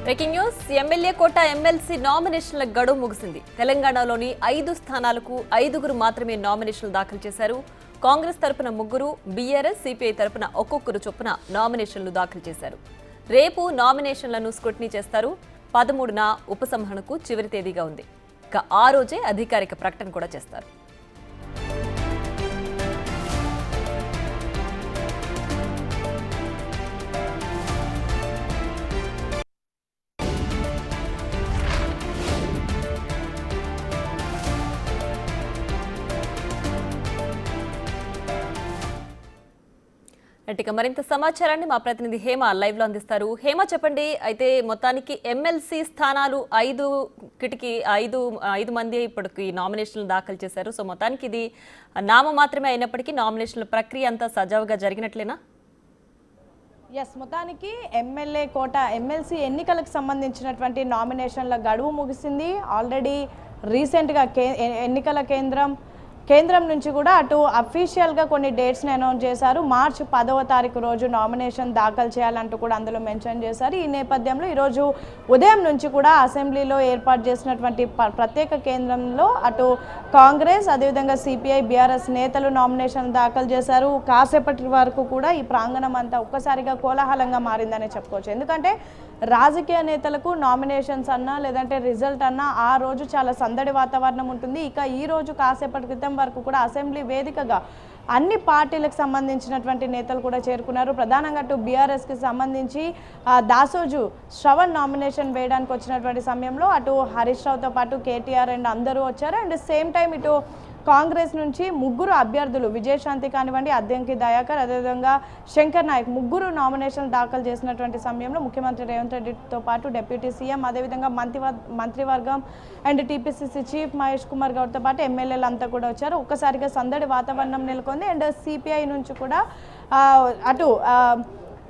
Breaking news. MLA కోట MLC నామినేషన్ల గడువు ముగిసింది. తెలంగాణలోని 5 స్థానాలకు 5గురు మాత్రమే నామినేషన్లు దాఖలు చేశారు. కాంగ్రెస్ తరపున 3, బీఆర్ఎస్, సిపిఐ తరపున ఒక్కొక్కరు చొప్పున నామినేషన్లు దాఖలు చేశారు. రేపు నామినేషన్లను స్క్రూటినీ చేస్తారు. 13న ఉపసంహరణకు చివరి తేదీగా ఉంది. ఇక ఆ రోజే అధికారిక ప్రకటన కూడా చేస్తారు. ఇక మరింత సమాచారాన్ని మా ప్రతినిధి హేమ లైవ్ లో అందిస్తారు. హేమ, చెప్పండి. అయితే మొత్తానికి ఎమ్మెల్సీ స్థానాలు 5 మంది ఇప్పటికి నామినేషన్లు దాఖలు చేశారు. సో మొత్తానికి ఇది నామ మాత్రమే అయినప్పటికీ నామినేషన్ల ప్రక్రియ అంతా సజావుగా జరిగినట్లేనా? ఎస్, మొత్తానికి ఎమ్మెల్యే కోట ఎమ్మెల్సీ ఎన్నికలకు సంబంధించినటువంటి నామినేషన్ల గడువు ముగిసింది. ఆల్రెడీ రీసెంట్గా ఎన్నికల కేంద్రం నుంచి కూడా అటు అఫీషియల్గా కొన్ని డేట్స్ని అనౌన్స్ చేశారు. మార్చి 10వ తారీఖు రోజు నామినేషన్ దాఖలు చేయాలంటూ కూడా అందులో మెన్షన్ చేశారు. ఈ నేపథ్యంలో ఈరోజు ఉదయం నుంచి కూడా అసెంబ్లీలో ఏర్పాటు చేసినటువంటి ప్రత్యేక కేంద్రంలో అటు కాంగ్రెస్, అదేవిధంగా సిపిఐ, బీఆర్ఎస్ నేతలు నామినేషన్ దాఖలు చేశారు. కాసేపటి వరకు కూడా ఈ ప్రాంగణం అంతా ఒక్కసారిగా కోలాహలంగా మారిందని చెప్పుకోవచ్చు. ఎందుకంటే రాజకీయ నేతలకు నామినేషన్స్ అన్నా లేదంటే రిజల్ట్ అన్నా ఆ రోజు చాలా సందడి వాతావరణం ఉంటుంది. ఇక ఈ రోజు కాసేపటి క్రితం వరకు కూడా అసెంబ్లీ వేదికగా అన్ని పార్టీలకు సంబంధించినటువంటి నేతలు కూడా చేరుకున్నారు. ప్రధానంగా అటు బీఆర్ఎస్కి సంబంధించి దాసోజు శ్రవణ్ నామినేషన్ వేయడానికి వచ్చినటువంటి సమయంలో అటు హరీష్ రావుతో పాటు కేటీఆర్ అండ్ అందరూ వచ్చారు. అండ్ సేమ్ టైం ఇటు కాంగ్రెస్ నుంచి 3 అభ్యర్థులు విజయశాంతి కానివ్వండి, అద్దంకి దయాకర్, అదేవిధంగా శంకర్ నాయక్ 3 నామినేషన్ దాఖలు చేసినటువంటి సమయంలో ముఖ్యమంత్రి రేవంత్ రెడ్డితో పాటు డిప్యూటీ సీఎం, అదేవిధంగా మంత్రివర్గం and TPCC chief Mahesh Kumar గౌడ్తో పాటు ఎమ్మెల్యేలు అంతా కూడా వచ్చారు. ఒక్కసారిగా సందడి వాతావరణం నెలకొంది. అండ్ సిపిఐ నుంచి కూడా అటు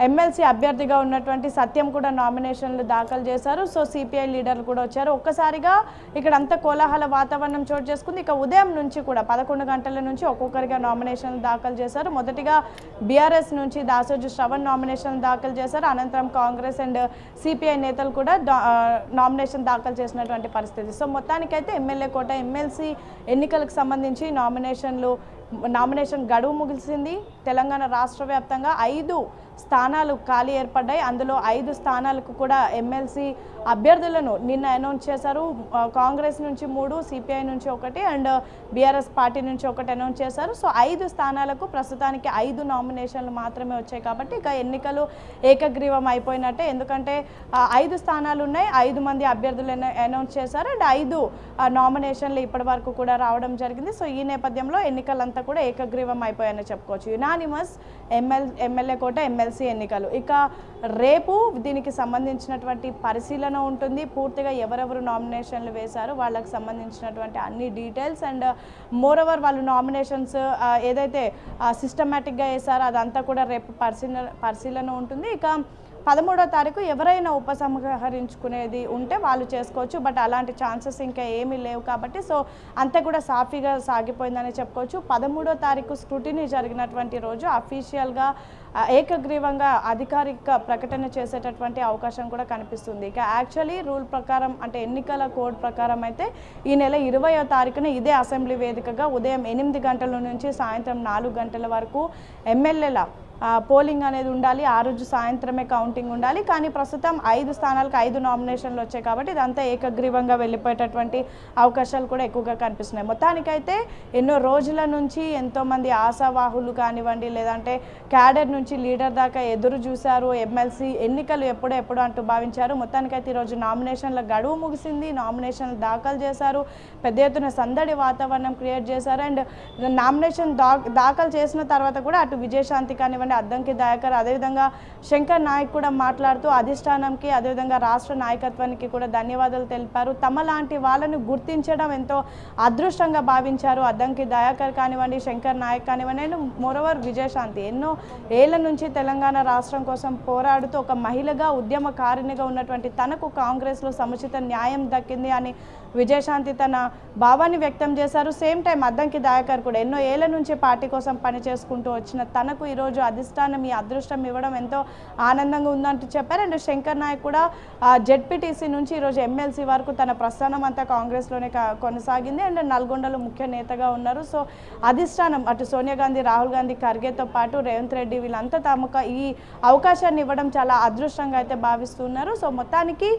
ఎమ్మెల్సీ అభ్యర్థిగా ఉన్నటువంటి సత్యం కూడా నామినేషన్లు దాఖలు చేశారు. సో సిపిఐ లీడర్లు కూడా వచ్చారు. ఒక్కసారిగా ఇక్కడ అంతా కోలాహల వాతావరణం చోటు చేసుకుంది. ఇక ఉదయం నుంచి కూడా 11 గంటల నుంచి ఒక్కొక్కరిగా నామినేషన్లు దాఖలు చేశారు. మొదటిగా బీఆర్ఎస్ నుంచి దాసోజు శ్రవణ్ నామినేషన్ దాఖలు చేశారు. అనంతరం కాంగ్రెస్ అండ్ సిపిఐ నేతలు కూడా నామినేషన్ దాఖలు చేసినటువంటి పరిస్థితి. సో మొత్తానికైతే ఎమ్మెల్యే కోట ఎమ్మెల్సీ ఎన్నికలకు సంబంధించి నామినేషన్ గడువు ముగిసింది. తెలంగాణ రాష్ట్ర వ్యాప్తంగా 5 స్థానాలు ఖాళీ ఏర్పడ్డాయి. అందులో 5 స్థానాలకు కూడా ఎమ్మెల్సీ అభ్యర్థులను నిన్న అనౌన్స్ చేశారు. కాంగ్రెస్ నుంచి 3, సిపిఐ నుంచి 1 అండ్ బీఆర్ఎస్ పార్టీ నుంచి 1 అనౌన్స్ చేశారు. సో 5 స్థానాలకు ప్రస్తుతానికి 5 నామినేషన్లు మాత్రమే వచ్చాయి. కాబట్టి ఇక ఎన్నికలు ఏకగ్రీవం అయిపోయినట్టే. ఎందుకంటే 5 స్థానాలు ఉన్నాయి, 5 మంది అభ్యర్థులు అనౌన్స్ చేశారు అండ్ 5 నామినేషన్లు ఇప్పటి వరకు కూడా రావడం జరిగింది. సో ఈ నేపథ్యంలో ఎన్నికలంతా కూడా ఏకగ్రీవం అయిపోయాయని చెప్పుకోవచ్చు. యునానిమస్ ఎమ్మెల్యే కోట ఎమ్మెల్సీ ఎన్నికలు. ఇక రేపు దీనికి సంబంధించినటువంటి పరిశీలన ఉంటుంది. పూర్తిగా ఎవరెవరు నామినేషన్లు వేశారు వాళ్ళకి సంబంధించినటువంటి అన్ని డీటెయిల్స్ అండ్ మోరోవర్ వాళ్ళు నామినేషన్స్ ఏదైతే సిస్టమేటిక్గా వేశారో అదంతా కూడా రేపు పరిశీలన ఉంటుంది. ఇక 13వ తారీఖు ఎవరైనా ఉపసంహరించుకునేది ఉంటే వాళ్ళు చేసుకోవచ్చు. బట్ అలాంటి ఛాన్సెస్ ఇంకా ఏమీ లేవు కాబట్టి సో అంతా కూడా సాఫీగా సాగిపోయిందని చెప్పుకోవచ్చు. 13వ తారీఖు స్క్రూటినీ జరిగినటువంటి రోజు అఫీషియల్గా ఏకగ్రీవంగా అధికారిక ప్రకటన చేసేటటువంటి అవకాశం కూడా కనిపిస్తుంది. ఇక యాక్చువల్లీ రూల్ ప్రకారం అంటే ఎన్నికల కోడ్ ప్రకారం అయితే ఈ నెల 20వ తారీఖున ఇదే అసెంబ్లీ వేదికగా ఉదయం 8 గంటల నుంచి సాయంత్రం 4 గంటల వరకు ఎమ్మెల్యేల పోలింగ్ అనేది ఉండాలి. ఆ రోజు సాయంత్రమే కౌంటింగ్ ఉండాలి. కానీ ప్రస్తుతం 5 స్థానాలకు 5 నామినేషన్లు వచ్చాయి కాబట్టి ఇదంతా ఏకగ్రీవంగా వెళ్ళిపోయేటటువంటి అవకాశాలు కూడా ఎక్కువగా కనిపిస్తున్నాయి. మొత్తానికైతే ఎన్నో రోజుల నుంచి ఎంతోమంది ఆశావాహులు కానివ్వండి లేదంటే క్యాడర్ నుంచి లీడర్ దాకా ఎదురు చూశారు. ఎమ్మెల్సీ ఎన్నికలు ఎప్పుడు అంటూ భావించారు. మొత్తానికైతే ఈరోజు నామినేషన్ల గడువు ముగిసింది. నామినేషన్లు దాఖలు చేశారు. పెద్ద ఎత్తున సందడి వాతావరణం క్రియేట్ చేశారు. అండ్ నామినేషన్ దాఖలు చేసిన తర్వాత కూడా అటు విజయశాంతి కానివ్వండి, అద్దంకి దయాకర్, అదేవిధంగా శంకర్ నాయక్ కూడా మాట్లాడుతూ అధిష్టానంకి అదేవిధంగా రాష్ట్ర నాయకత్వానికి కూడా ధన్యవాదాలు తెలిపారు. తమ లాంటి వాళ్ళను గుర్తించడం ఎంతో అదృష్టంగా భావించారు. అద్దంకి దయాకర్ కానివ్వండి, శంకర్ నాయక్ కానివ్వండి అండ్ మోరోవర్ విజయశాంతి ఎన్నో ఏళ్ల నుంచి తెలంగాణ రాష్ట్రం కోసం పోరాడుతూ ఒక మహిళగా ఉద్యమకారిణిగా ఉన్నటువంటి తనకు కాంగ్రెస్లో సముచిత న్యాయం దక్కింది అని విజయశాంతి తన భావాన్ని వ్యక్తం చేశారు. సేమ్ టైం అద్దంకి దయాకర్ కూడా ఎన్నో ఏళ్ల నుంచి పార్టీ కోసం పనిచేసుకుంటూ వచ్చిన తనకు ఈరోజు అధిష్టానం ఈ అదృష్టం ఇవ్వడం ఎంతో ఆనందంగా ఉందంటూ చెప్పారు. అండ్ శంకర్ నాయక్ కూడా జెడ్పీటీసీ నుంచి ఈరోజు ఎమ్మెల్సీ వరకు తన ప్రస్థానం అంతా కాంగ్రెస్లోనే కొనసాగింది. అండ్ నల్గొండలో ముఖ్య నేతగా ఉన్నారు. సో అధిష్టానం అటు సోనియా గాంధీ, రాహుల్ గాంధీ, ఖర్గేతో పాటు రేవంత్ రెడ్డి వీళ్ళంతా తమకు ఈ అవకాశాన్ని ఇవ్వడం చాలా అదృష్టంగా అయితే భావిస్తున్నారు. సో మొత్తానికి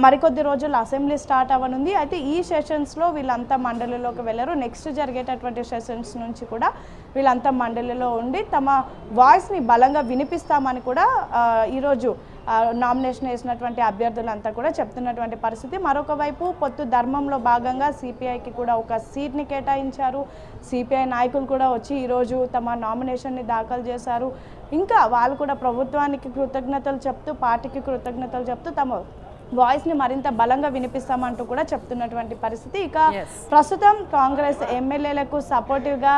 మరికొద్ది రోజులు అసెంబ్లీ స్టార్ట్ అవ్వనుంది. అయితే ఈ సెషన్స్లో వీళ్ళంతా మండలిలోకి వెళ్ళరు. నెక్స్ట్ జరిగేటటువంటి సెషన్స్ నుంచి కూడా వీళ్ళంతా మండలిలో ఉండి తమ వాయిస్ని బలంగా వినిపిస్తామని కూడా ఈరోజు నామినేషన్ వేసినటువంటి అభ్యర్థులంతా కూడా చెప్తున్నటువంటి పరిస్థితి. మరొక వైపు పొత్తు ధర్మంలో భాగంగా సిపిఐకి కూడా ఒక సీట్ని కేటాయించారు. సిపిఐ నాయకులు కూడా వచ్చి ఈరోజు తమ నామినేషన్ని దాఖలు చేశారు. ఇంకా వాళ్ళు కూడా ప్రభుత్వానికి కృతజ్ఞతలు చెప్తూ, పార్టీకి కృతజ్ఞతలు చెప్తూ తమ వాయిస్ని మరింత బలంగా వినిపిస్తామంటూ కూడా చెప్తున్నటువంటి పరిస్థితి. ఇక ప్రస్తుతం కాంగ్రెస్ ఎమ్మెల్యేలకు సపోర్టివ్గా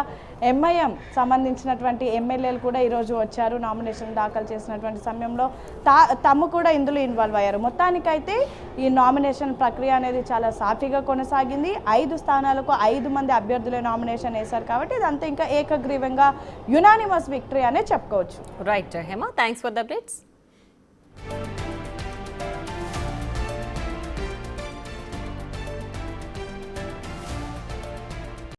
ఎంఐఎం సంబంధించినటువంటి ఎమ్మెల్యేలు కూడా ఈరోజు వచ్చారు. నామినేషన్ దాఖలు చేసినటువంటి సమయంలో తాము కూడా ఇందులో ఇన్వాల్వ్ అయ్యారు. మొత్తానికైతే ఈ నామినేషన్ ప్రక్రియ అనేది చాలా సాఫీగా కొనసాగింది. 5 స్థానాలకు 5 మంది అభ్యర్థులే నామినేషన్ వేశారు కాబట్టి ఇదంతా ఇంకా ఏకగ్రీవంగా యునానిమస్ విక్టరీ అనే చెప్పుకోవచ్చు. Right Hema, thanks for the updates.